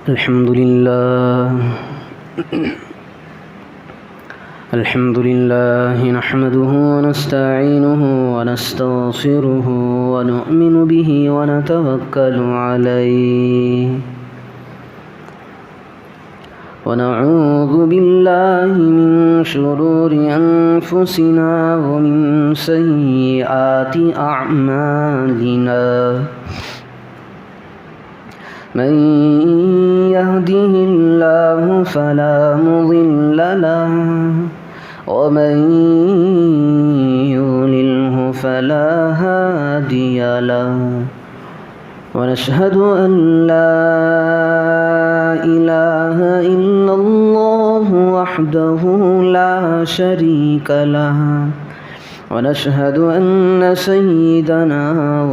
الحمد لله نحمده ونستعينه ونستغفره ونؤمن به ونتوكل عليه ونعوذ بالله من شرور أنفسنا ومن سيئات أعمالنا من يهده الله فلا مضل له ومن يضلله فلا هادي له ونشهد أن لا إله إلا الله وحده لا شريك له ونشهد أن سيدنا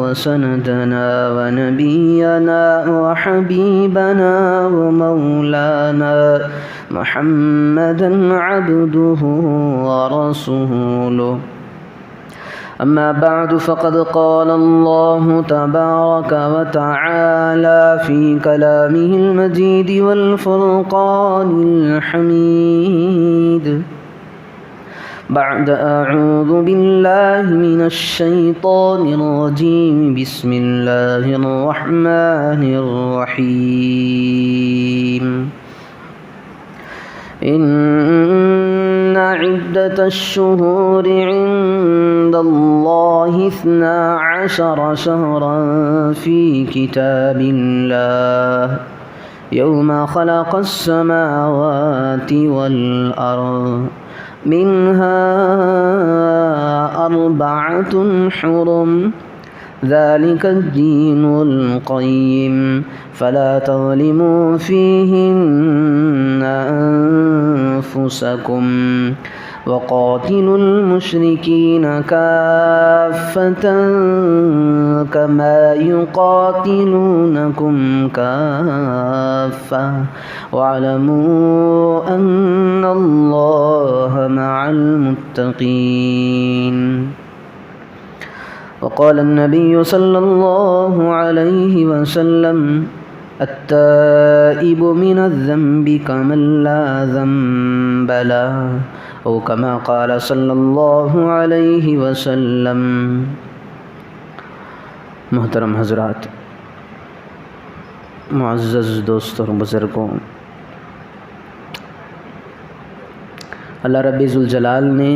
وسندنا ونبينا وحبيبنا ومولانا محمدا عبده ورسوله. أما بعد فقد قال الله تبارك وتعالى في كلامه المجيد والفرقان الحميد بعد أعوذ بالله من الشيطان الرجيم بسم الله الرحمن الرحيم. إن عدة الشهور عند الله 12 شهرا في كتاب الله يوم خلق السماوات والأرض منها 4 حرم ذلك الدين القيم فلا تظلموا فيهن أنفسكم وقاتلوا المشركين كافة كما يقاتلونكم كافة واعلموا أن الله مع المتقين. وقال النبي صلى الله عليه وسلم التائب من الذنب كمن لا ذنب له او كما قال صلی اللہ علیہ وسلم. محترم حضرات، معزز دوستوں اور بزرگوں، اللہ رب ذوالجلال نے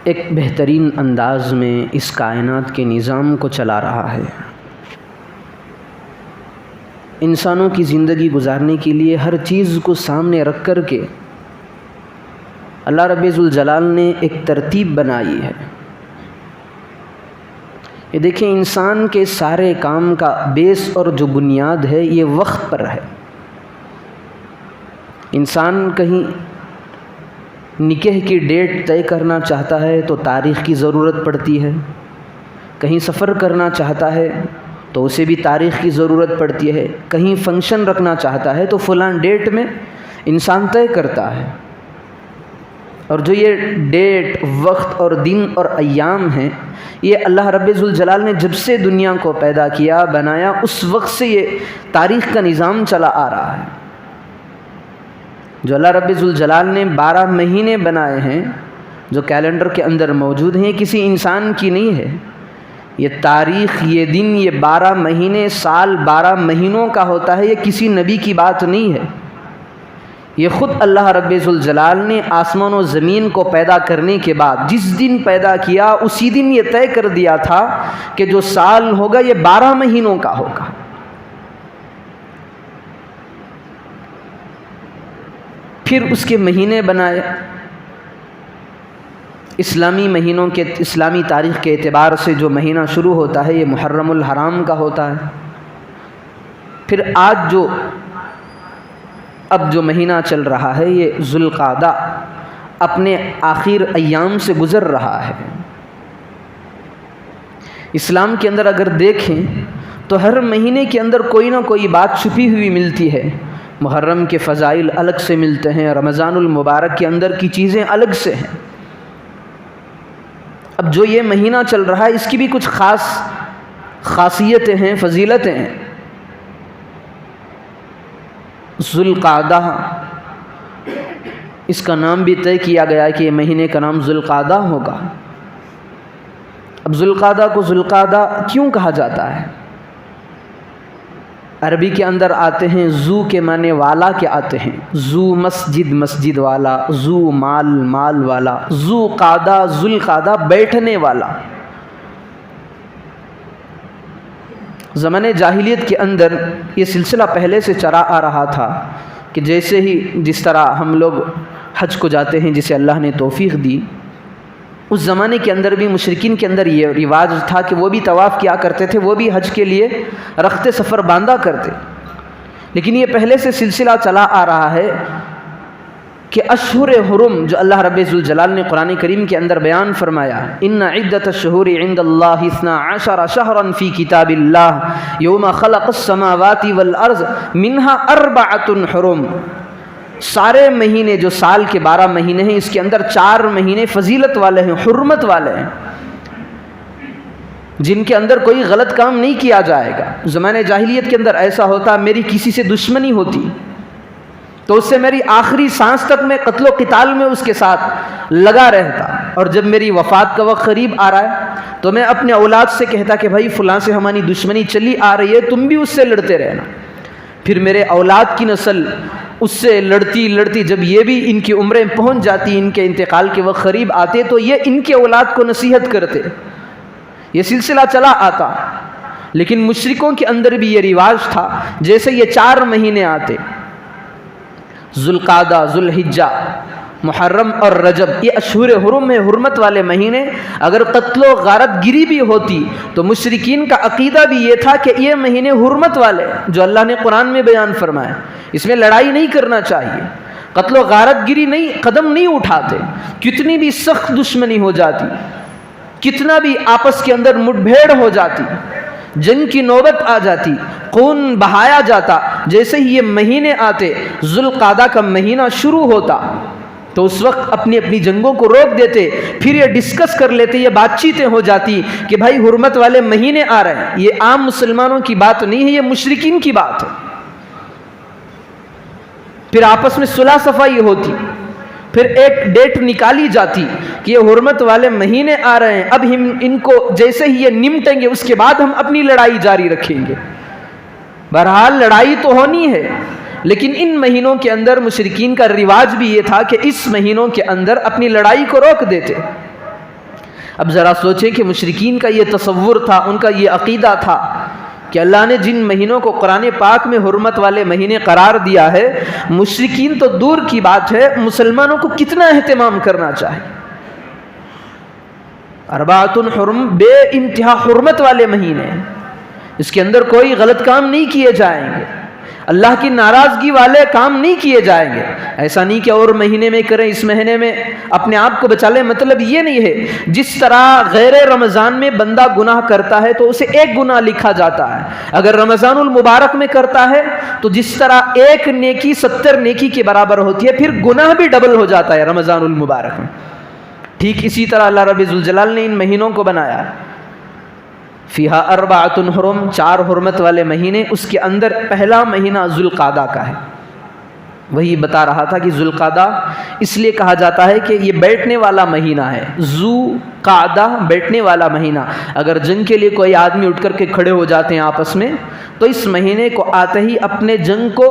ایک بہترین انداز میں اس کائنات کے نظام کو چلا رہا ہے. انسانوں کی زندگی گزارنے کے لیے ہر چیز کو سامنے رکھ کر کے اللہ رب ذوالجلال نے ایک ترتیب بنائی ہے. یہ دیکھیں، انسان کے سارے کام کا بیس اور جو بنیاد ہے یہ وقت پر ہے. انسان کہیں نکاح کی ڈیٹ طے کرنا چاہتا ہے تو تاریخ کی ضرورت پڑتی ہے، کہیں سفر کرنا چاہتا ہے تو اسے بھی تاریخ کی ضرورت پڑتی ہے، کہیں فنکشن رکھنا چاہتا ہے تو فلاں ڈیٹ میں انسان طے کرتا ہے. اور جو یہ ڈیٹ، وقت اور دن اور ایام ہیں، یہ اللہ رب ذوالجلال نے جب سے دنیا کو پیدا کیا، بنایا، اس وقت سے یہ تاریخ کا نظام چلا آ رہا ہے. جو اللہ رب ذوالجلال نے 12 مہینے بنائے ہیں جو کیلنڈر کے اندر موجود ہیں، یہ کسی انسان کی نہیں ہے. یہ تاریخ، یہ دن، یہ 12 مہینے، سال 12 مہینوں کا ہوتا ہے. یہ کسی نبی کی بات نہیں ہے، یہ خود اللہ رب ذوالجلال نے آسمان و زمین کو پیدا کرنے کے بعد جس دن پیدا کیا اسی دن یہ طے کر دیا تھا کہ جو سال ہوگا یہ 12 مہینوں کا ہوگا. پھر اس کے مہینے بنائے. اسلامی مہینوں کے، اسلامی تاریخ کے اعتبار سے جو مہینہ شروع ہوتا ہے یہ محرم الحرام کا ہوتا ہے. پھر آج اب جو مہینہ چل رہا ہے یہ ذوالقعدہ اپنے آخر ایام سے گزر رہا ہے. اسلام کے اندر اگر دیکھیں تو ہر مہینے کے اندر کوئی نہ کوئی بات چھپی ہوئی ملتی ہے. محرم کے فضائل الگ سے ملتے ہیں، رمضان المبارک کے اندر کی چیزیں الگ سے ہیں. اب جو یہ مہینہ چل رہا ہے اس کی بھی کچھ خاص خاصیتیں ہیں، فضیلتیں ہیں۔ ذوالقعدہ، اس کا نام بھی طے کیا گیا ہے کہ یہ مہینے کا نام ذوالقعدہ ہوگا۔ اب ذوالقعدہ کو ذوالقعدہ کیوں کہا جاتا ہے؟ عربی کے اندر آتے ہیں ذو کے معنی والا کے آتے ہیں، ذو مسجد مسجد والا، ذو مال مال والا، ذو قعدہ ذوالقعدہ بیٹھنے والا۔ زمانے جاہلیت کے اندر یہ سلسلہ پہلے سے چلا آ رہا تھا کہ جیسے ہی جس طرح ہم لوگ حج کو جاتے ہیں، جسے اللہ نے توفیق دی، اس زمانے کے اندر بھی مشرکین کے اندر یہ رواج تھا کہ وہ بھی طواف کیا کرتے تھے، وہ بھی حج کے لیے رخت سفر باندھا کرتے۔ لیکن یہ پہلے سے سلسلہ چلا آ رہا ہے کہ اشہر حرم جو اللہ رب ذوالجلال نے قرآن کریم کے اندر بیان فرمایا، ان عدۃ الشہور عند اللہ 12 شہرا فی کتاب اللہ یوم خلق السماوات والارض منها 4 حرم، سارے مہینے جو سال کے 12 مہینے ہیں، اس کے اندر 4 مہینے فضیلت والے ہیں، حرمت والے ہیں، جن کے اندر کوئی غلط کام نہیں کیا جائے گا۔ زمانے جاہلیت کے اندر ایسا ہوتا، میری کسی سے دشمنی ہوتی تو اس سے میری آخری سانس تک میں قتل و قتال میں اس کے ساتھ لگا رہتا، اور جب میری وفات کا وقت قریب آ رہا ہے تو میں اپنے اولاد سے کہتا کہ بھائی فلاں سے ہماری دشمنی چلی آ رہی ہے، تم بھی اس سے لڑتے رہنا۔ پھر میرے اولاد کی نسل اس سے لڑتی لڑتی جب یہ بھی ان کی عمریں پہنچ جاتی، ان کے انتقال کے وقت قریب آتے، تو یہ ان کے اولاد کو نصیحت کرتے، یہ سلسلہ چلا آتا۔ لیکن مشرکوں کے اندر بھی یہ رواج تھا، جیسے یہ 4 مہینے آتے، ذوالقعدہ، ذوالحجہ، محرم اور رجب، یہ اشہر حرم میں حرمت والے مہینے، اگر قتل و غارت گری بھی ہوتی تو مشرکین کا عقیدہ بھی یہ تھا کہ یہ مہینے حرمت والے جو اللہ نے قرآن میں بیان فرمایا، اس میں لڑائی نہیں کرنا چاہیے، قتل و غارت گری نہیں، قدم نہیں اٹھاتے، کتنی بھی سخت دشمنی ہو جاتی، کتنا بھی آپس کے اندر مٹ بھیڑ ہو جاتی، جنگ کی نوبت آ جاتی، خون بہایا جاتا، جیسے ہی یہ مہینے آتے، ذوالقعدہ کا مہینہ شروع ہوتا تو اس وقت اپنی اپنی جنگوں کو روک دیتے، پھر یہ ڈسکس کر لیتے، یہ بات چیتیں ہو جاتی کہ بھائی حرمت والے مہینے آ رہے ہیں۔ یہ عام مسلمانوں کی بات نہیں ہے، یہ مشرکین کی بات ہے۔ پھر آپس میں صلح صفائی ہوتی، پھر ایک ڈیٹ نکالی جاتی کہ یہ حرمت والے مہینے آ رہے ہیں، اب ہم ان کو جیسے ہی یہ نمٹیں گے اس کے بعد ہم اپنی لڑائی جاری رکھیں گے۔ بہرحال لڑائی تو ہونی ہے، لیکن ان مہینوں کے اندر مشرکین کا رواج بھی یہ تھا کہ اس مہینوں کے اندر اپنی لڑائی کو روک دیتے۔ اب ذرا سوچیں کہ مشرکین کا یہ تصور تھا، ان کا یہ عقیدہ تھا کہ اللہ نے جن مہینوں کو قرآن پاک میں حرمت والے مہینے قرار دیا ہے، مشرکین تو دور کی بات ہے، مسلمانوں کو کتنا اہتمام کرنا چاہیے۔ 4 حرم بے انتہا حرمت والے مہینے، اس کے اندر کوئی غلط کام نہیں کیے جائیں گے، اللہ کی ناراضگی والے کام نہیں کیے جائیں گے۔ ایسا نہیں کہ اور مہینے میں کریں، اس مہینے میں اپنے آپ کو بچا لیں، مطلب یہ نہیں ہے۔ جس طرح غیر رمضان میں بندہ گناہ کرتا ہے تو اسے 1 گناہ لکھا جاتا ہے، اگر رمضان المبارک میں کرتا ہے تو جس طرح 1 نیکی 70 نیکی کے برابر ہوتی ہے، پھر گناہ بھی ڈبل ہو جاتا ہے رمضان المبارک میں۔ ٹھیک اسی طرح اللہ رب ذوالجلال نے ان مہینوں کو بنایا ہے، فیہا 4 حرم، 4 حرمت والے مہینے، اس کے اندر پہلا مہینہ ذوالقعدہ کا ہے۔ وہی بتا رہا تھا کہ ذوالقعدہ اس لیے کہا جاتا ہے کہ یہ بیٹھنے والا مہینہ ہے، ذو قعدہ بیٹھنے والا مہینہ۔ اگر جنگ کے لیے کوئی آدمی اٹھ کر کے کھڑے ہو جاتے ہیں آپس میں، تو اس مہینے کو آتے ہی اپنے جنگ کو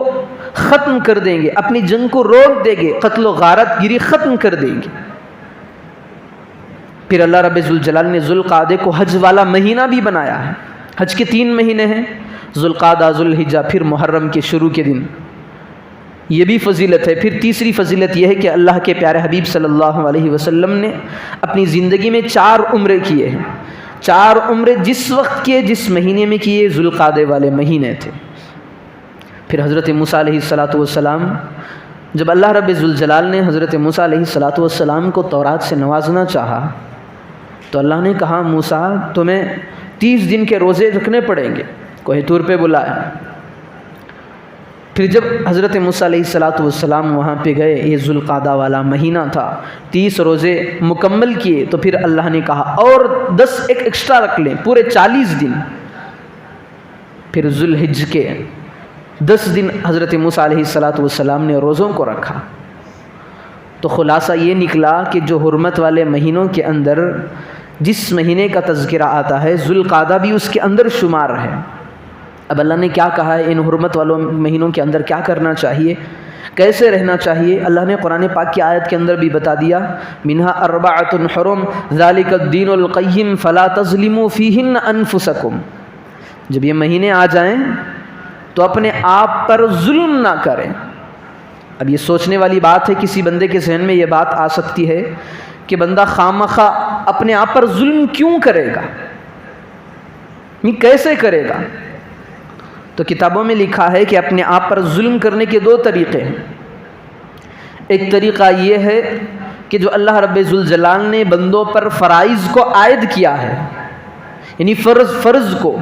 ختم کر دیں گے، اپنی جنگ کو روک دیں گے، قتل و غارت گری ختم کر دیں گے۔ پھر اللہ رب ذوالجلال نے ذوالقعدہ کو حج والا مہینہ بھی بنایا ہے۔ حج کے 3 مہینے ہیں، ذوالقعدہ، ذوالحجہ، پھر محرم کے شروع کے دن، یہ بھی فضیلت ہے۔ پھر تیسری فضیلت یہ ہے کہ اللہ کے پیارے حبیب صلی اللہ علیہ وسلم نے اپنی زندگی میں 4 عمرے کیے ہیں۔ 4 عمرے جس وقت کیے، جس مہینے میں کیے، ذوالقعدہ والے مہینے تھے۔ پھر حضرت موسیٰ علیہ السلام، جب اللہ رب ذوالجلال نے حضرت موسیٰ علیہ السلام کو تورات سے نوازنا چاہا تو اللہ نے کہا موسیٰ تمہیں 30 دن کے روزے رکھنے پڑیں گے، کوہ طور پہ بلایا۔ پھر جب حضرت موسیٰ علیہ السلام وہاں پہ گئے، یہ ذوالقعدہ والا مہینہ تھا، 30 روزے مکمل کیے، تو پھر اللہ نے کہا اور 10 ایکسٹرا رکھ لیں، پورے 40 دن۔ پھر ذوالحج کے 10 دن حضرت موسیٰ علیہ السلام نے روزوں کو رکھا. تو خلاصہ یہ نکلا کہ جو حرمت والے مہینوں کے اندر جس مہینے کا تذکرہ آتا ہے ذوالقعدہ بھی اس کے اندر شمار ہے. اب اللہ نے کیا کہا ہے ان حرمت والوں مہینوں کے اندر کیا کرنا چاہیے، کیسے رہنا چاہیے؟ اللہ نے قرآن پاک کی آیت کے اندر بھی بتا دیا، منہا اربعۃ حرم ذالک الدین القیم فلا تظلموا فیہن انفسکم. جب یہ مہینے آ جائیں تو اپنے آپ پر ظلم نہ کریں. اب یہ سوچنے والی بات ہے، کسی بندے کے ذہن میں یہ بات آ سکتی ہے کہ بندہ خامخواہ اپنے آپ پر ظلم کیوں کرے گا، کیسے کرے گا؟ تو کتابوں میں لکھا ہے کہ اپنے آپ پر ظلم کرنے کے 2 طریقے ہیں. ایک طریقہ یہ ہے کہ جو اللہ رب ذوالجلال نے بندوں پر فرائض کو عائد کیا ہے، یعنی فرض کو،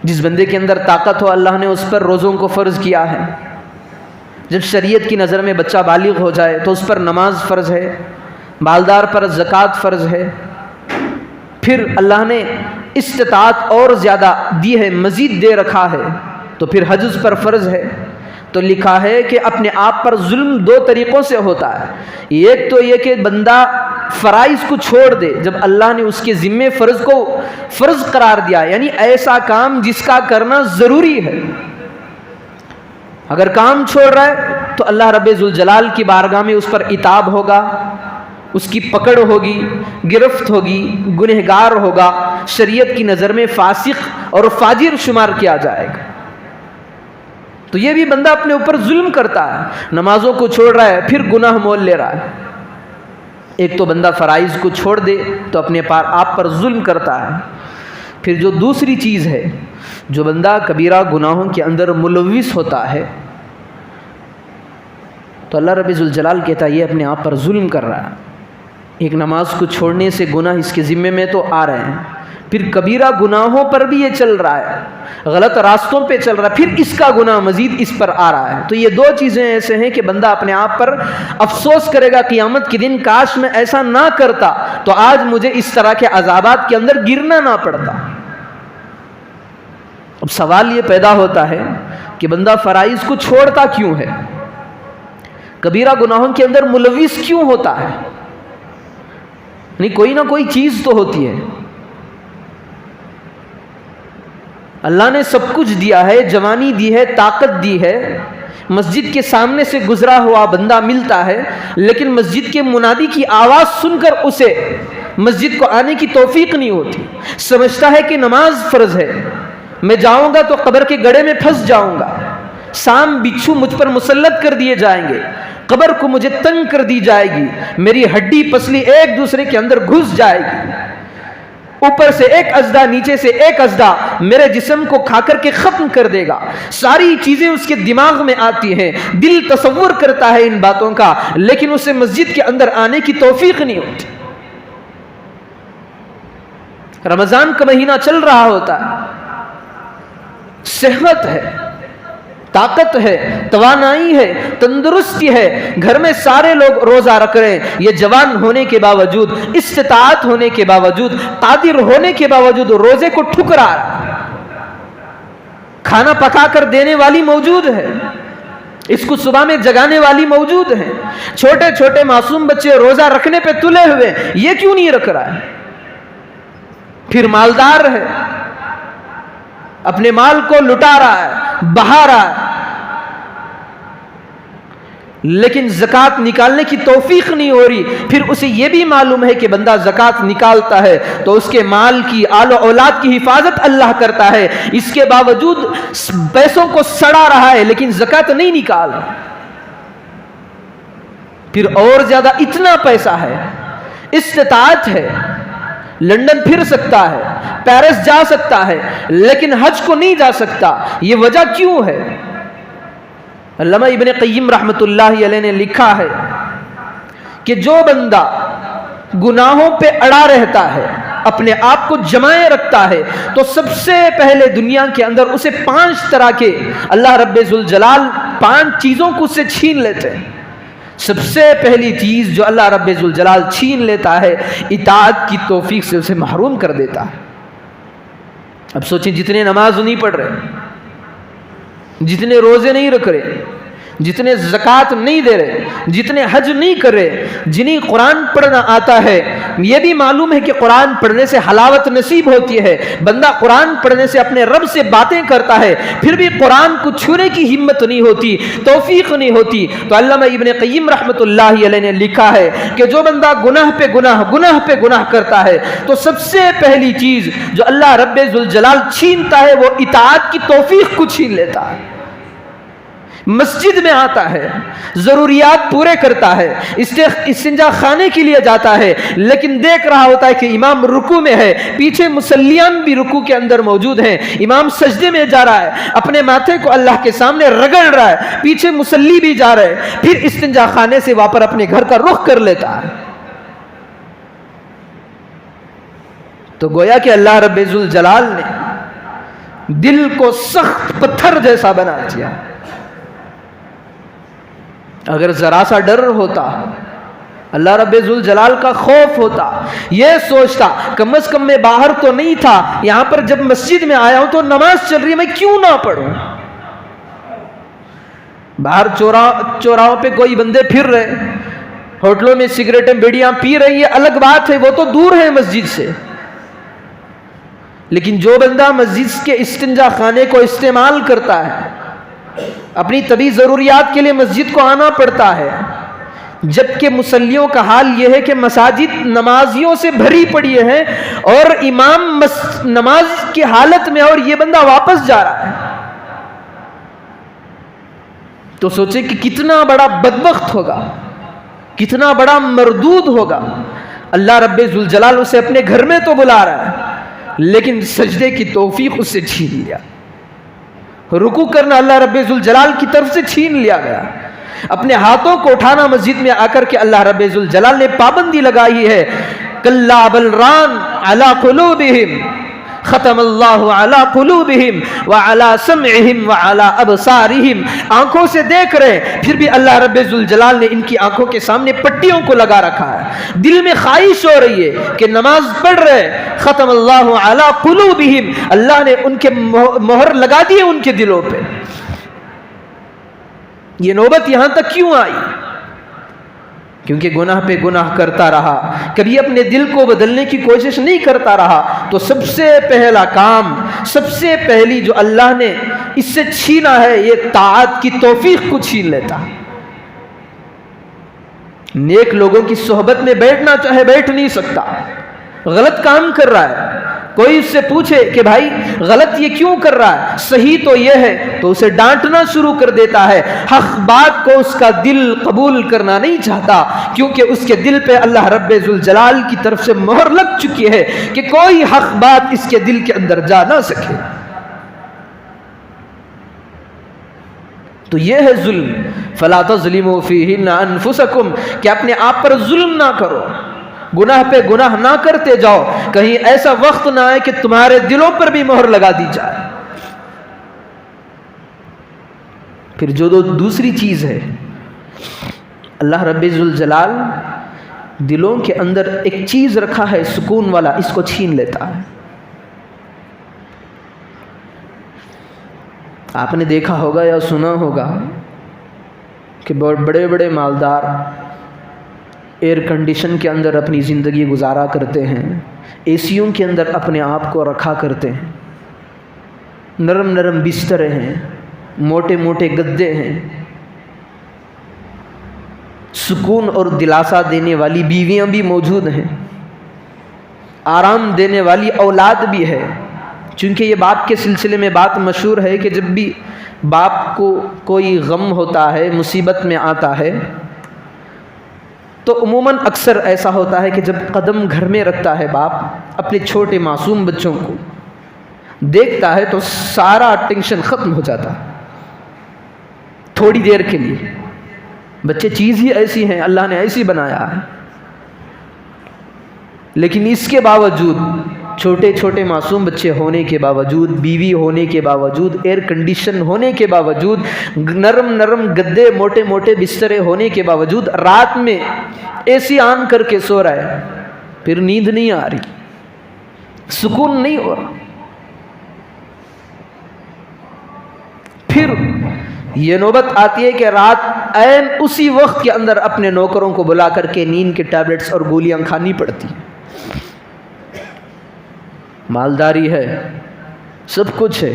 جس بندے کے اندر طاقت ہو اللہ نے اس پر روزوں کو فرض کیا ہے. جب شریعت کی نظر میں بچہ بالغ ہو جائے تو اس پر نماز فرض ہے، مالدار پر زکوٰۃ فرض ہے. پھر اللہ نے استطاعت اور زیادہ دی ہے، مزید دے رکھا ہے، تو پھر حج اس پر فرض ہے. تو لکھا ہے کہ اپنے آپ پر ظلم 2 طریقوں سے ہوتا ہے. ایک تو یہ کہ بندہ فرائض کو چھوڑ دے جب اللہ نے اس کے ذمے فرض کو فرض قرار دیا، یعنی ایسا کام جس کا کرنا ضروری ہے. اگر کام چھوڑ رہا ہے تو اللہ رب ذوالجلال کی بارگاہ میں اس پر عتاب ہوگا، اس کی پکڑ ہوگی، گرفت ہوگی، گنہگار ہوگا، شریعت کی نظر میں فاسق اور فاجر شمار کیا جائے گا. تو یہ بھی بندہ اپنے اوپر ظلم کرتا ہے، نمازوں کو چھوڑ رہا ہے پھر گناہ مول لے رہا ہے. ایک تو بندہ فرائض کو چھوڑ دے تو اپنے آپ پر ظلم کرتا ہے. پھر جو دوسری چیز ہے، جو بندہ کبیرہ گناہوں کے اندر ملوث ہوتا ہے تو اللہ رب ذوالجلال کہتا ہے یہ اپنے آپ پر ظلم کر رہا ہے. ایک نماز کو چھوڑنے سے گناہ اس کے ذمے میں تو آ رہے ہیں، پھر کبیرہ گناہوں پر بھی یہ چل رہا ہے، غلط راستوں پہ چل رہا ہے، پھر اس کا گناہ مزید اس پر آ رہا ہے. تو یہ 2 چیزیں ایسے ہیں کہ بندہ اپنے آپ پر افسوس کرے گا قیامت کے دن، کاش میں ایسا نہ کرتا تو آج مجھے اس طرح کے عذابات کے اندر گرنا نہ پڑتا. اب سوال یہ پیدا ہوتا ہے کہ بندہ فرائض کو چھوڑتا کیوں ہے، کبیرہ گناہوں کے اندر ملوث کیوں ہوتا ہے؟ کوئی نہ کوئی چیز تو ہوتی ہے. اللہ نے سب کچھ دیا ہے، جوانی دی ہے، طاقت دی ہے، مسجد کے سامنے سے گزرا ہوا بندہ ملتا ہے، لیکن مسجد کے منادی کی آواز سن کر اسے مسجد کو آنے کی توفیق نہیں ہوتی. سمجھتا ہے کہ نماز فرض ہے، میں جاؤں گا تو قبر کے گڑھے میں پھنس جاؤں گا، سام بچھو مجھ پر مسلط کر دیے جائیں گے، قبر کو مجھے تنگ کر دی جائے گی، میری ہڈی پسلی ایک دوسرے کے اندر گھس جائے گی، اوپر سے ایک اژدھا نیچے سے ایک اژدھا میرے جسم کو کھا کر کے ختم کر دے گا. ساری چیزیں اس کے دماغ میں آتی ہیں، دل تصور کرتا ہے ان باتوں کا، لیکن اسے مسجد کے اندر آنے کی توفیق نہیں ہوتی. رمضان کا مہینہ چل رہا ہوتا ہے، صحت ہے، طاقت ہے، توانائی ہے، تندرستی ہے، گھر میں سارے لوگ روزہ رکھ رہے ہیں، یہ جوان ہونے کے باوجود، استطاعت ہونے کے باوجود، قادر ہونے کے باوجود روزے کو ٹھکرا رہا. کھانا پکا کر دینے والی موجود ہے، اس کو صبح میں جگانے والی موجود ہے، چھوٹے چھوٹے معصوم بچے روزہ رکھنے پہ تلے ہوئے، یہ کیوں نہیں رکھ رہا ہے؟ پھر مالدار ہے، اپنے مال کو لٹا رہا ہے، بہا رہا ہے، لیکن زکوٰۃ نکالنے کی توفیق نہیں ہو رہی. پھر اسے یہ بھی معلوم ہے کہ بندہ زکوٰۃ نکالتا ہے تو اس کے مال کی، آل و اولاد کی حفاظت اللہ کرتا ہے، اس کے باوجود پیسوں کو سڑا رہا ہے لیکن زکوٰۃ نہیں نکال رہا. پھر اور زیادہ اتنا پیسہ ہے، استطاعت ہے، لندن پھر سکتا ہے، پیرس جا سکتا ہے، لیکن حج کو نہیں جا سکتا. یہ وجہ کیوں ہے؟ علامہ ابن قیم رحمۃ اللہ علیہ نے لکھا ہے کہ جو بندہ گناہوں پہ اڑا رہتا ہے، اپنے آپ کو جمائے رکھتا ہے، تو سب سے پہلے دنیا کے اندر اسے 5 طرح کے اللہ رب ذوالجلال 5 چیزوں کو اسے چھین لیتے ہیں. سب سے پہلی چیز جو اللہ رب ذوالجلال چھین لیتا ہے، اطاعت کی توفیق سے اسے محروم کر دیتا ہے. اب سوچیں جتنے نماز نہیں پڑھ رہے، جتنے روزے نہیں رکھ رہے، جتنے زکوٰۃ نہیں دے رہے، جتنے حج نہیں کر رہے، جنہیں قرآن پڑھنا آتا ہے، یہ بھی معلوم ہے کہ قرآن پڑھنے سے حلاوت نصیب ہوتی ہے، بندہ قرآن پڑھنے سے اپنے رب سے باتیں کرتا ہے، پھر بھی قرآن کو چھونے کی ہمت نہیں ہوتی، توفیق نہیں ہوتی، تو علامہ ابن قیم رحمۃ اللہ علیہ نے لکھا ہے کہ جو بندہ گناہ پہ گناہ کرتا ہے تو سب سے پہلی چیز جو اللہ رب ذوالجلال چھینتا ہے وہ اطاعت کی توفیق کو چھین لیتا ہے۔ مسجد میں آتا ہے، ضروریات پورے کرتا ہے، استنجا خانے کے لیے جاتا ہے، لیکن دیکھ رہا ہوتا ہے کہ امام رکوع میں ہے، پیچھے مصلیان بھی رکوع کے اندر موجود ہیں، امام سجدے میں جا رہا ہے، اپنے ماتھے کو اللہ کے سامنے رگڑ رہا ہے، پیچھے مصلی بھی جا رہا ہے، پھر استنجا خانے سے واپس اپنے گھر کا رخ کر لیتا ہے، تو گویا کہ اللہ رب ذوالجلال نے دل کو سخت پتھر جیسا بنا دیا۔ اگر ذرا سا ڈر ہوتا، اللہ رب ذوالجلال کا خوف ہوتا، یہ سوچتا کم از کم میں باہر تو نہیں تھا، یہاں پر جب مسجد میں آیا ہوں تو نماز چل رہی ہے، میں کیوں نہ پڑھوں؟ باہر چوراہوں پہ کوئی بندے پھر رہے، ہوٹلوں میں سگریٹیں بیڑیاں پی رہی ہے، الگ بات ہے، وہ تو دور ہے مسجد سے، لیکن جو بندہ مسجد کے استنجا خانے کو استعمال کرتا ہے، اپنی طبی ضروریات کے لیے مسجد کو آنا پڑتا ہے، جبکہ مصلیوں کا حال یہ ہے کہ مساجد نمازیوں سے بھری پڑی ہیں اور امام نماز کی حالت میں اور یہ بندہ واپس جا رہا ہے، تو سوچے کہ کتنا بڑا بدبخت ہوگا، کتنا بڑا مردود ہوگا۔ اللہ رب ذوالجلال اسے اپنے گھر میں تو بلا رہا ہے، لیکن سجدے کی توفیق اس سے چھین لیا، رکوع کرنا اللہ رب ذوالجلال کی طرف سے چھین لیا گیا، اپنے ہاتھوں کو اٹھانا مسجد میں آ کر کے اللہ رب ذوالجلال نے پابندی لگائی ہے، کلا بل ران علی قلوبہم ختم اللہ علی قلوبہم وعلی سمعہم وعلی ابصارہم، آنکھوں سے دیکھ رہے پھر بھی اللہ رب ذوالجلال نے ان کی آنکھوں کے سامنے پٹیوں کو لگا رکھا ہے، دل میں خواہش ہو رہی ہے کہ نماز پڑھ رہے، ختم اللہ علی قلوبہم، اللہ نے ان کے مہر لگا دیے ان کے دلوں پہ۔ یہ نوبت یہاں تک کیوں آئی؟ کیونکہ گناہ پہ گناہ کرتا رہا، کبھی اپنے دل کو بدلنے کی کوشش نہیں کرتا رہا، تو سب سے پہلا کام، سب سے پہلی جو اللہ نے اس سے چھینا ہے، یہ طاعت کی توفیق کو چھین لیتا۔ نیک لوگوں کی صحبت میں بیٹھنا چاہے بیٹھ نہیں سکتا، غلط کام کر رہا ہے، کوئی اس سے پوچھے کہ بھائی غلط یہ کیوں کر رہا ہے، صحیح تو یہ ہے، تو اسے ڈانٹنا شروع کر دیتا ہے، حق بات کو اس کا دل قبول کرنا نہیں چاہتا، کیونکہ اس کے دل پہ اللہ رب ذوالجلال کی طرف سے مہر لگ چکی ہے کہ کوئی حق بات اس کے دل کے اندر جا نہ سکے۔ تو یہ ہے ظلم، فلا تظلموا فیہن انفسکم، کہ اپنے آپ پر ظلم نہ کرو، گناہ پہ گناہ نہ کرتے جاؤ، کہیں ایسا وقت نہ آئے کہ تمہارے دلوں پر بھی مہر لگا دی جائے۔ پھر جو دوسری چیز ہے، اللہ رب ذوالجلال دلوں کے اندر ایک چیز رکھا ہے سکون والا، اس کو چھین لیتا ہے۔ آپ نے دیکھا ہوگا یا سنا ہوگا کہ بڑے بڑے مالدار ایئر کنڈیشن کے اندر اپنی زندگی گزارا کرتے ہیں، اے سیوں کے اندر اپنے آپ کو رکھا کرتے ہیں، نرم نرم بستریں ہیں، موٹے موٹے گدے ہیں، سکون اور دلاسا دینے والی بیویاں بھی موجود ہیں، آرام دینے والی اولاد بھی ہے۔ چونکہ یہ باپ کے سلسلے میں بات مشہور ہے کہ جب بھی باپ کو کوئی غم ہوتا ہے، مصیبت میں آتا ہے، تو عموماً اکثر ایسا ہوتا ہے کہ جب قدم گھر میں رکھتا ہے باپ، اپنے چھوٹے معصوم بچوں کو دیکھتا ہے تو سارا ٹینشن ختم ہو جاتا ہے تھوڑی دیر کے لیے۔ بچے چیز ہی ایسی ہیں، اللہ نے ایسی بنایا ہے، لیکن اس کے باوجود، چھوٹے چھوٹے معصوم بچے ہونے کے باوجود، بیوی ہونے کے باوجود، ایئر کنڈیشن ہونے کے باوجود، نرم نرم گدے، موٹے موٹے بسترے ہونے کے باوجود، رات میں اے سی آن کر کے سو رہا ہے، پھر نیند نہیں آ رہی، سکون نہیں ہو رہا۔ پھر یہ نوبت آتی ہے کہ رات عین اسی وقت کے اندر اپنے نوکروں کو بلا کر کے نیند کے ٹیبلٹس اور گولیاں کھانی پڑتی ہیں۔ مالداری ہے، سب کچھ ہے،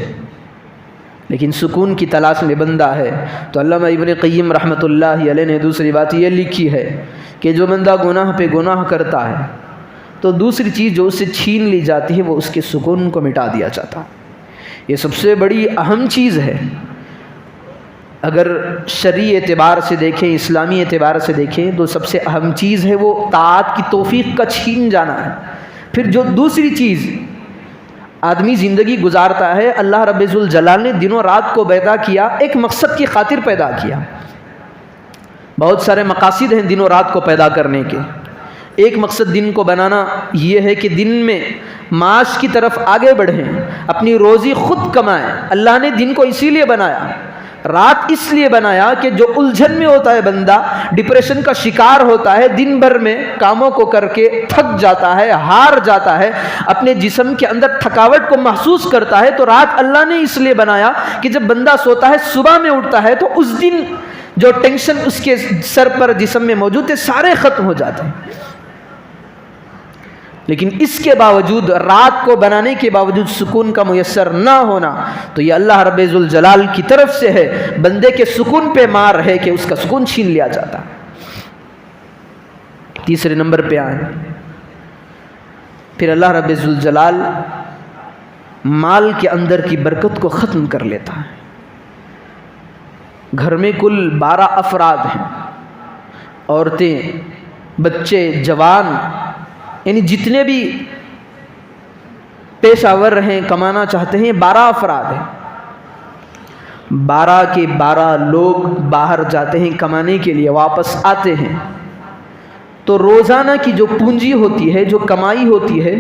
لیکن سکون کی تلاش میں بندہ ہے۔ تو علامہ ابن قیم رحمۃ اللہ علیہ نے دوسری بات یہ لکھی ہے کہ جو بندہ گناہ پہ گناہ کرتا ہے تو دوسری چیز جو اس سے چھین لی جاتی ہے وہ اس کے سکون کو مٹا دیا جاتا ہے۔ یہ سب سے بڑی اہم چیز ہے۔ اگر شرعی اعتبار سے دیکھیں، اسلامی اعتبار سے دیکھیں تو سب سے اہم چیز ہے وہ طاعت کی توفیق کا چھین جانا ہے۔ پھر جو دوسری چیز آدمی زندگی گزارتا ہے، اللہ رب ذوالجلال نے دن و رات کو پیدا کیا، ایک مقصد کی خاطر پیدا کیا۔ بہت سارے مقاصد ہیں دن و رات کو پیدا کرنے کے۔ ایک مقصد دن کو بنانا یہ ہے کہ دن میں معاش کی طرف آگے بڑھیں، اپنی روزی خود کمائیں۔ اللہ نے دن کو اسی لیے بنایا، رات اس لیے بنایا کہ جو الجھن میں ہوتا ہے بندہ، ڈپریشن کا شکار ہوتا ہے، دن بھر میں کاموں کو کر کے تھک جاتا ہے، ہار جاتا ہے، اپنے جسم کے اندر تھکاوٹ کو محسوس کرتا ہے، تو رات اللہ نے اس لیے بنایا کہ جب بندہ سوتا ہے صبح میں اٹھتا ہے تو اس دن جو ٹینشن اس کے سر پر جسم میں موجود تھے سارے ختم ہو جاتے ہیں۔ لیکن اس کے باوجود، رات کو بنانے کے باوجود سکون کا میسر نہ ہونا تو یہ اللہ رب ذوالجلال کی طرف سے ہے، بندے کے سکون پہ مار ہے کہ اس کا سکون چھین لیا جاتا۔ تیسرے نمبر پہ آئیں، پھر اللہ رب ذوالجلال مال کے اندر کی برکت کو ختم کر لیتا ہے۔ گھر میں کل 12 افراد ہیں، عورتیں، بچے، جوان، یعنی جتنے بھی پیشہ ور ہیں، کمانا چاہتے ہیں، 12 افراد ہیں۔ 12 کے 12 لوگ باہر جاتے ہیں کمانے کے لیے، واپس آتے ہیں تو روزانہ کی جو پونجی ہوتی ہے، جو کمائی ہوتی ہے،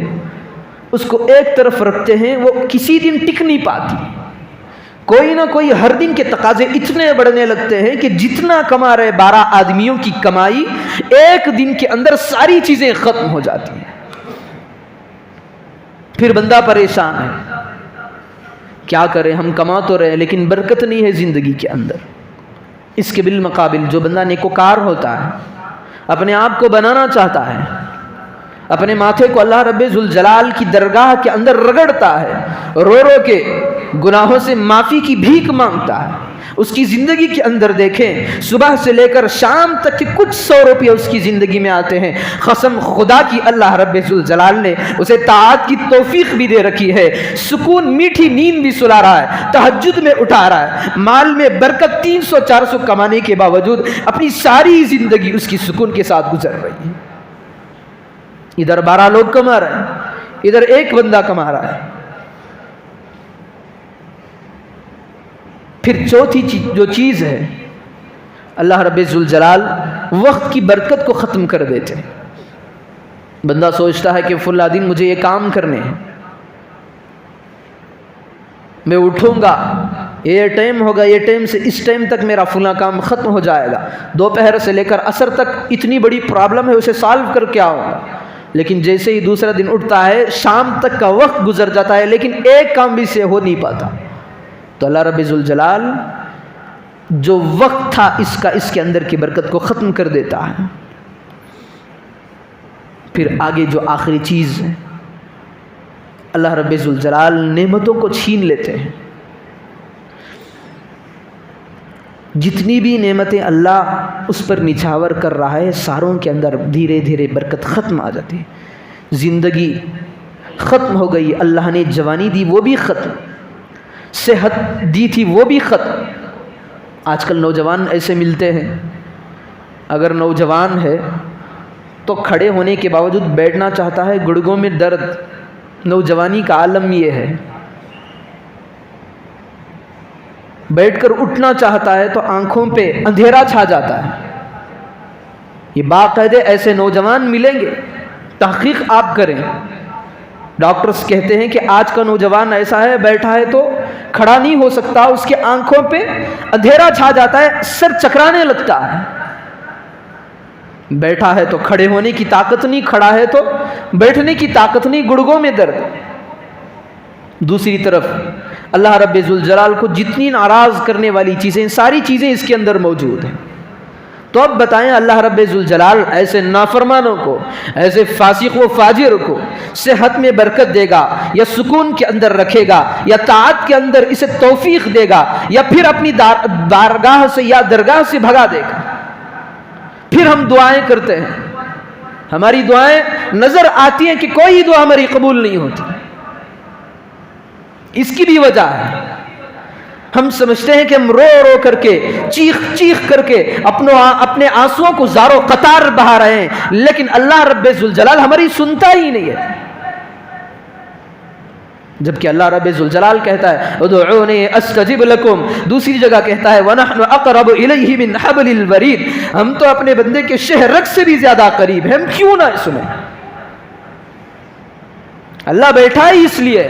اس کو ایک طرف رکھتے ہیں، وہ کسی دن ٹک نہیں پاتی۔ کوئی نہ کوئی ہر دن کے تقاضے اتنے بڑھنے لگتے ہیں کہ جتنا کما رہے 12 آدمیوں کی کمائی ایک دن کے اندر ساری چیزیں ختم ہو جاتی ہیں۔ پھر بندہ پریشان ہے، کیا کرے؟ ہم کما تو رہے لیکن برکت نہیں ہے زندگی کے اندر۔ اس کے بالمقابل جو بندہ نیکوکار ہوتا ہے، اپنے آپ کو بنانا چاہتا ہے، اپنے ماتھے کو اللہ رب ذوالجلال کی درگاہ کے اندر رگڑتا ہے، رو رو کے گناہوں سے معافی کی بھیک مانگتا ہے، اس کی زندگی کے اندر دیکھیں صبح سے لے کر شام تک کے کچھ 100 روپیہ اس کی زندگی میں آتے ہیں۔ قسم خدا کی اللہ رب ذوالجلال نے اسے طاعت کی توفیق بھی دے رکھی ہے، سکون، میٹھی نیند بھی سلا رہا ہے، تہجد میں اٹھا رہا ہے، مال میں برکت 300-400 کمانے کے باوجود اپنی ساری زندگی اس کی سکون کے ساتھ گزر رہی ہے۔ ادھر 12 لوگ کما رہے ہیں، ادھر ایک بندہ کما رہا ہے۔ پھر چوتھی جو چیز ہے، اللہ رب ذوالجلال وقت کی برکت کو ختم کر دیتے ہیں۔ بندہ سوچتا ہے کہ فلاں دن مجھے یہ کام کرنے ہیں، میں اٹھوں گا، یہ ٹائم ہوگا، یہ ٹائم سے اس ٹائم تک میرا فلاں کام ختم ہو جائے گا، دوپہر سے لے کر عصر تک اتنی بڑی پرابلم ہے، اسے سالو کر کے آؤں گا۔ لیکن جیسے ہی دوسرا دن اٹھتا ہے، شام تک کا وقت گزر جاتا ہے لیکن ایک کام بھی سے ہو نہیں پاتا۔ تو اللہ رب ذوالجلال جو وقت تھا اس کے اندر کی برکت کو ختم کر دیتا ہے۔ پھر آگے جو آخری چیز ہے، اللہ رب ذوالجلال نعمتوں کو چھین لیتے ہیں۔ جتنی بھی نعمتیں اللہ اس پر نچھاور کر رہا ہے، ساروں کے اندر دھیرے دھیرے برکت ختم آ جاتی ہے۔ زندگی ختم ہو گئی، اللہ نے جوانی دی وہ بھی ختم، صحت دی تھی وہ بھی ختم۔ آج کل نوجوان ایسے ملتے ہیں، اگر نوجوان ہے تو کھڑے ہونے کے باوجود بیٹھنا چاہتا ہے، گڑگوں میں درد۔ نوجوانی کا عالم یہ ہے، بیٹھ کر اٹھنا چاہتا ہے تو آنکھوں پہ اندھیرا چھا جاتا ہے۔ یہ باقاعدہ ایسے نوجوان ملیں گے، تحقیق آپ کریں۔ ڈاکٹرز کہتے ہیں کہ آج کا نوجوان ایسا ہے، بیٹھا ہے تو کھڑا نہیں ہو سکتا، اس کے آنکھوں پہ اندھیرا چھا جاتا ہے، سر چکرانے لگتا ہے۔ بیٹھا ہے تو کھڑے ہونے کی طاقت نہیں، کھڑا ہے تو بیٹھنے کی طاقت نہیں، گڑگوں میں درد۔ دوسری طرف اللہ رب ذوالجلال کو جتنی ناراض کرنے والی چیزیں، ساری چیزیں اس کے اندر موجود ہیں۔ تو اب بتائیں اللہ رب ذوالجلال ایسے نافرمانوں کو، ایسے فاسق و فاجر کو صحت میں برکت دے گا، یا سکون کے اندر رکھے گا، یا طاعت کے اندر اسے توفیق دے گا، یا پھر اپنی بارگاہ سے یا درگاہ سے بھگا دے گا؟ پھر ہم دعائیں کرتے ہیں، ہماری دعائیں نظر آتی ہیں کہ کوئی دعا ہماری قبول نہیں ہوتی۔ اس کی بھی وجہ ہے، ہم سمجھتے ہیں کہ ہم رو رو کر کے، چیخ چیخ کر کے اپنے آنسوؤں کو زار و قطار بہا رہے ہیں، لیکن اللہ رب ذوالجلال ہماری سنتا ہی نہیں ہے۔ جبکہ اللہ رب ذوالجلال کہتا ہے ادعونی استجب لکم، دوسری جگہ کہتا ہے وَنَحْنُ أَقْرَبُ إِلَيْهِ مِنْ حَبْلِ الْوَرِيدِ، ہم تو اپنے بندے کے شہرک سے بھی زیادہ قریب ہیں، ہم کیوں نہ سنیں؟ اللہ بیٹھا ہی اس لیے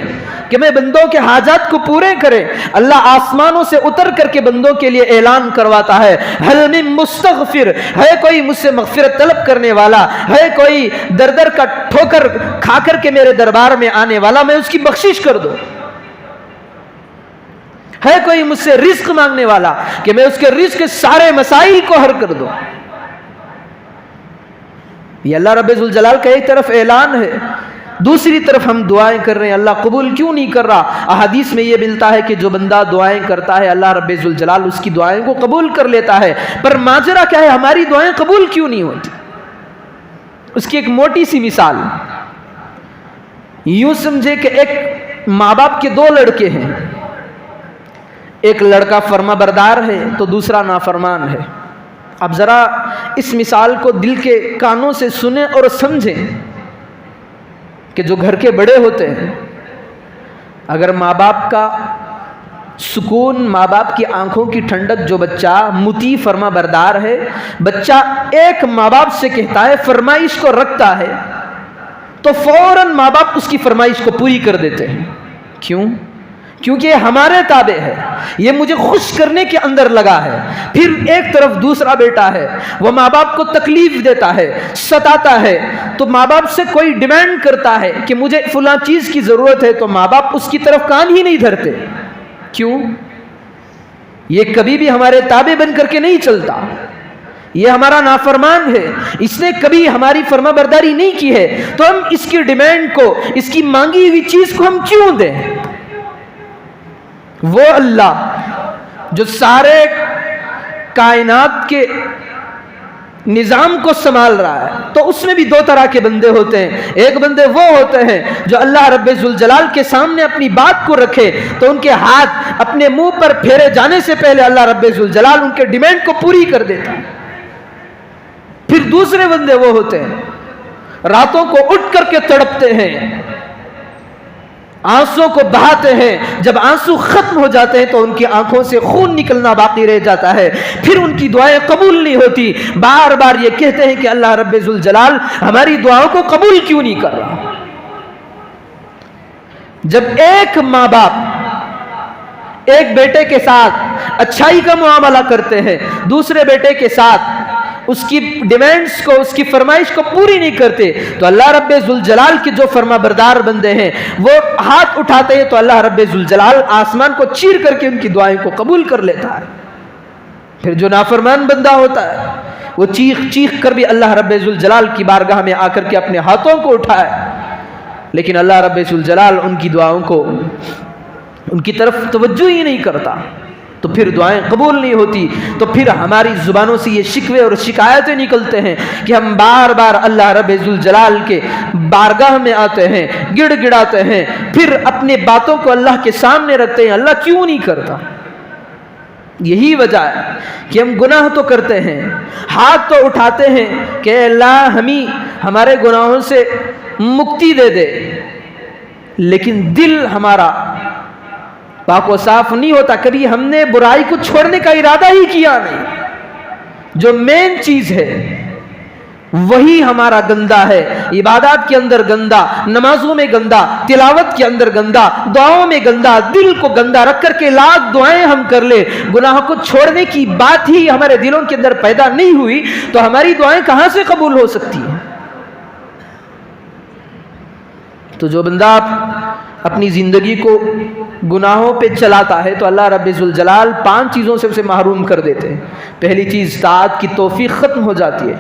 کہ میں بندوں کے حاجات کو پورے کرے۔ اللہ آسمانوں سے اتر کر کے بندوں کے لیے اعلان کرواتا ہے هل من مستغفر، ہے کوئی مجھ سے مغفرت طلب کرنے والا، ہے کوئی در در کا ٹھوکر کھا کر کے میرے دربار میں آنے والا، میں اس کی بخشش کر دوں؟ ہے کوئی مجھ سے رزق مانگنے والا کہ میں اس کے رزق کے سارے مسائل کو حل کر دوں؟ یہ اللہ رب ذوالجلال کا ایک طرف اعلان ہے، دوسری طرف ہم دعائیں کر رہے ہیں، اللہ قبول کیوں نہیں کر رہا؟ احادیث میں یہ ملتا ہے کہ جو بندہ دعائیں کرتا ہے اللہ رب ذوالجلال اس کی دعائیں کو قبول کر لیتا ہے، پر ماجرا کیا ہے؟ ہماری دعائیں قبول کیوں نہیں ہوتی؟ اس کی ایک موٹی سی مثال یوں سمجھے کہ ایک ماں باپ کے دو لڑکے ہیں، ایک لڑکا فرما بردار ہے تو دوسرا نافرمان ہے۔ اب ذرا اس مثال کو دل کے کانوں سے سنیں اور سمجھیں کہ جو گھر کے بڑے ہوتے ہیں، اگر ماں باپ کا سکون، ماں باپ کی آنکھوں کی ٹھنڈک، جو بچہ مطیع فرما بردار ہے، بچہ ایک ماں باپ سے کہتا ہے، فرمائش کو رکھتا ہے، تو فوراً ماں باپ اس کی فرمائش کو پوری کر دیتے ہیں۔ کیوں؟ کیونکہ یہ ہمارے تابع ہے، یہ مجھے خوش کرنے کے اندر لگا ہے۔ پھر ایک طرف دوسرا بیٹا ہے، وہ ماں باپ کو تکلیف دیتا ہے، ستاتا ہے، تو ماں باپ سے کوئی ڈیمانڈ کرتا ہے کہ مجھے فلاں چیز کی ضرورت ہے، تو ماں باپ اس کی طرف کان ہی نہیں دھرتے۔ کیوں؟ یہ کبھی بھی ہمارے تابع بن کر کے نہیں چلتا، یہ ہمارا نافرمان ہے، اس نے کبھی ہماری فرما برداری نہیں کی ہے، تو ہم اس کی ڈیمانڈ کو، اس کی مانگی ہوئی چیز کو ہم کیوں دیں؟ وہ اللہ جو سارے کائنات کے نظام کو سنبھال رہا ہے، تو اس میں بھی دو طرح کے بندے ہوتے ہیں۔ ایک بندے وہ ہوتے ہیں جو اللہ رب ذوالجلال کے سامنے اپنی بات کو رکھے تو ان کے ہاتھ اپنے منہ پر پھیرے جانے سے پہلے اللہ رب ذوالجلال ان کے ڈیمانڈ کو پوری کر دیتا ہے۔ پھر دوسرے بندے وہ ہوتے ہیں راتوں کو اٹھ کر کے تڑپتے ہیں، آنسوں کو بہاتے ہیں، جب آنسو ختم ہو جاتے ہیں تو ان کی آنکھوں سے خون نکلنا باقی رہ جاتا ہے، پھر ان کی دعائیں قبول نہیں ہوتی، بار بار یہ کہتے ہیں کہ اللہ رب ذوالجلال ہماری دعاؤں کو قبول کیوں نہیں کر رہا؟ جب ایک ماں باپ ایک بیٹے کے ساتھ اچھائی کا معاملہ کرتے ہیں، دوسرے بیٹے کے ساتھ اس کی ڈیمانڈز کو، اس کی فرمائش کو پوری نہیں کرتے، تو اللہ رب ذوالجلال کے جو فرما بردار بندے ہیں وہ ہاتھ اٹھاتے ہیں تو اللہ رب ذوالجلال آسمان کو چیر کر کے ان کی دعائیں کو قبول کر لیتا ہے۔ پھر جو نافرمان بندہ ہوتا ہے وہ چیخ چیخ کر بھی اللہ رب ذوالجلال کی بارگاہ میں آ کر کے اپنے ہاتھوں کو اٹھائے، لیکن اللہ رب ذوالجلال ان کی دعاؤں کو، ان کی طرف توجہ ہی نہیں کرتا، تو پھر دعائیں قبول نہیں ہوتی۔ تو پھر ہماری زبانوں سے یہ شکوے اور شکایتیں نکلتے ہیں کہ ہم بار بار اللہ رب ذوالجلال کے بارگاہ میں آتے ہیں، گڑ گڑاتے ہیں، پھر اپنے باتوں کو اللہ کے سامنے رکھتے ہیں، اللہ کیوں نہیں کرتا؟ یہی وجہ ہے کہ ہم گناہ تو کرتے ہیں، ہاتھ تو اٹھاتے ہیں کہ اللہ ہمیں ہمارے گناہوں سے مکتی دے دے، لیکن دل ہمارا پاک و صاف نہیں ہوتا، کبھی ہم نے برائی کو چھوڑنے کا ارادہ ہی کیا نہیں۔ جو مین چیز ہے وہی ہمارا گندا ہے، عبادات کے اندر گندا، نمازوں میں گندا، تلاوت کے اندر گندا، دعاؤں میں گندا، دل کو گندا رکھ کر کے لاکھ دعائیں ہم کر لے، گناہ کو چھوڑنے کی بات ہی ہمارے دلوں کے اندر پیدا نہیں ہوئی تو ہماری دعائیں کہاں سے قبول ہو سکتی ہیں؟ تو جو بندہ اپنی زندگی کو گناہوں پہ چلاتا ہے تو اللہ رب ذوالجلال 5 چیزوں سے اسے محروم کر دیتے ہیں۔ پہلی چیز، طاعت کی توفیق ختم ہو جاتی ہے،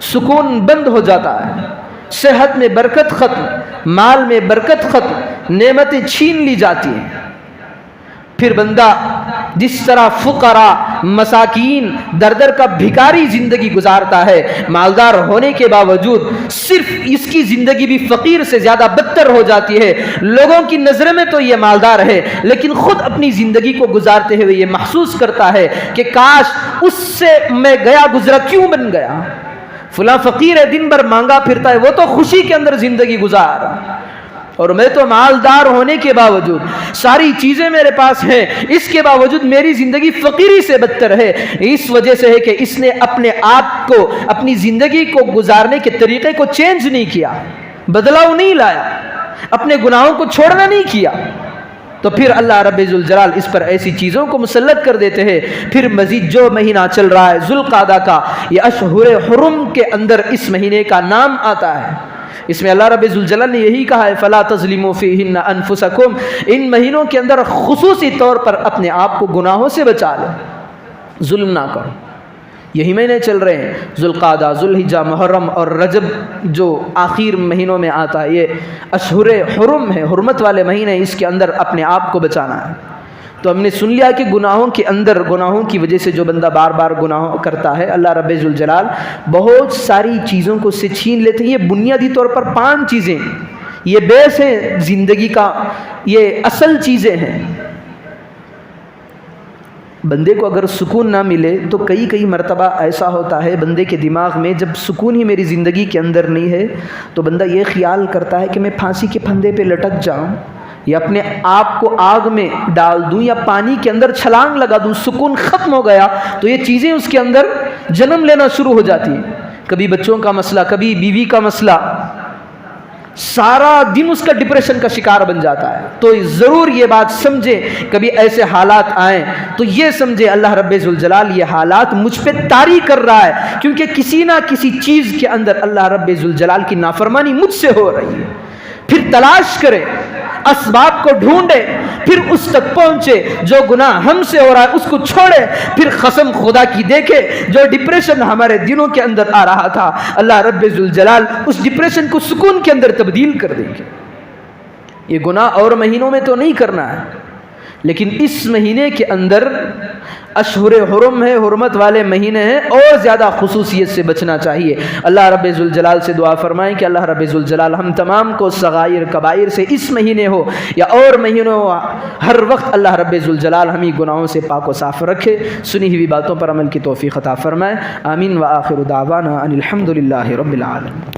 سکون بند ہو جاتا ہے، صحت میں برکت ختم، مال میں برکت ختم، نعمتیں چھین لی جاتی ہیں۔ پھر بندہ جس طرح فقراء، مساکین، در در کا بھکاری زندگی گزارتا ہے، مالدار ہونے کے باوجود صرف اس کی زندگی بھی فقیر سے زیادہ بدتر ہو جاتی ہے۔ لوگوں کی نظر میں تو یہ مالدار ہے، لیکن خود اپنی زندگی کو گزارتے ہوئے یہ محسوس کرتا ہے کہ کاش اس سے میں گیا گزرا کیوں بن گیا۔ فلاں فقیر ہے، دن بھر مانگا پھرتا ہے، وہ تو خوشی کے اندر زندگی گزار، اور میں تو مالدار ہونے کے باوجود ساری چیزیں میرے پاس ہیں، اس کے باوجود میری زندگی فقیری سے بدتر ہے۔ اس وجہ سے ہے کہ اس نے اپنے آپ کو، اپنی زندگی کو گزارنے کے طریقے کو چینج نہیں کیا، بدلاؤ نہیں لایا، اپنے گناہوں کو چھوڑنا نہیں کیا۔ تو پھر اللہ رب ذوالجلال اس پر ایسی چیزوں کو مسلط کر دیتے ہیں۔ پھر مزید جو مہینہ چل رہا ہے ذوالقعدہ کا، یہ اشہر حرم کے اندر اس مہینے کا نام آتا ہے۔ اس میں اللہ رب ذوالجلال نے یہی کہا ہے فَلَا تَظْلِمُوا فِيهِنَّ أَنفُسَكُمْ، ان مہینوں کے اندر خصوصی طور پر اپنے آپ کو گناہوں سے بچا لو، ظلم نہ کرو۔ یہی مہینے چل رہے ہیں، ذوالقعدہ، ذوالحجہ، محرم اور رجب جو آخر مہینوں میں آتا ہے، یہ اشہر حرم ہے، حرمت والے مہینے، اس کے اندر اپنے آپ کو بچانا ہے۔ تو ہم نے سن لیا کہ گناہوں کے اندر، گناہوں کی وجہ سے جو بندہ بار بار گناہ کرتا ہے، اللہ رب ذوالجلال بہت ساری چیزوں کو اس سے چھین لیتے ہیں۔ یہ بنیادی طور پر 5 چیزیں، یہ بیس ہے زندگی کا، یہ اصل چیزیں ہیں۔ بندے کو اگر سکون نہ ملے تو کئی مرتبہ ایسا ہوتا ہے بندے کے دماغ میں، جب سکون ہی میری زندگی کے اندر نہیں ہے تو بندہ یہ خیال کرتا ہے کہ میں پھانسی کے پھندے پہ لٹک جاؤں، یا اپنے آپ کو آگ میں ڈال دوں، یا پانی کے اندر چھلانگ لگا دوں، سکون ختم ہو گیا۔ تو یہ چیزیں اس کے اندر جنم لینا شروع ہو جاتی ہیں، کبھی بچوں کا مسئلہ، کبھی بیوی کا مسئلہ، سارا دن اس کا ڈپریشن کا شکار بن جاتا ہے۔ تو ضرور یہ بات سمجھے، کبھی ایسے حالات آئیں تو یہ سمجھے اللہ رب ذوالجلال یہ حالات مجھ پہ طاری کر رہا ہے، کیونکہ کسی نہ کسی چیز کے اندر اللہ رب ذوالجلال کی نافرمانی مجھ سے ہو رہی ہے۔ پھر تلاش کرے، اسباب کو ڈھونڈے، پھر اس تک پہنچے، جو گناہ ہم سے ہو رہا ہے اس کو چھوڑے، پھر قسم خدا کی دیکھے جو ڈپریشن ہمارے دنوں کے اندر آ رہا تھا، اللہ رب ذوالجلال اس ڈپریشن کو سکون کے اندر تبدیل کر دیں گے۔ یہ گناہ اور مہینوں میں تو نہیں کرنا ہے، لیکن اس مہینے کے اندر اشہر حرم ہے، حرمت والے مہینے ہیں، اور زیادہ خصوصیت سے بچنا چاہیے۔ اللہ رب ذوالجلال سے دعا فرمائیں کہ اللہ رب ذوالجلال ہم تمام کو صغائر کبائر سے اس مہینے ہو یا اور مہینوں ہو، ہر وقت اللہ رب ذوالجلال ہمیں گناہوں سے پاک و صاف رکھے، سنی ہوئی باتوں پر عمل کی توفیق عطا فرمائے۔ آمین۔ وآخر دعوانا ان الحمد للہ رب العالمین۔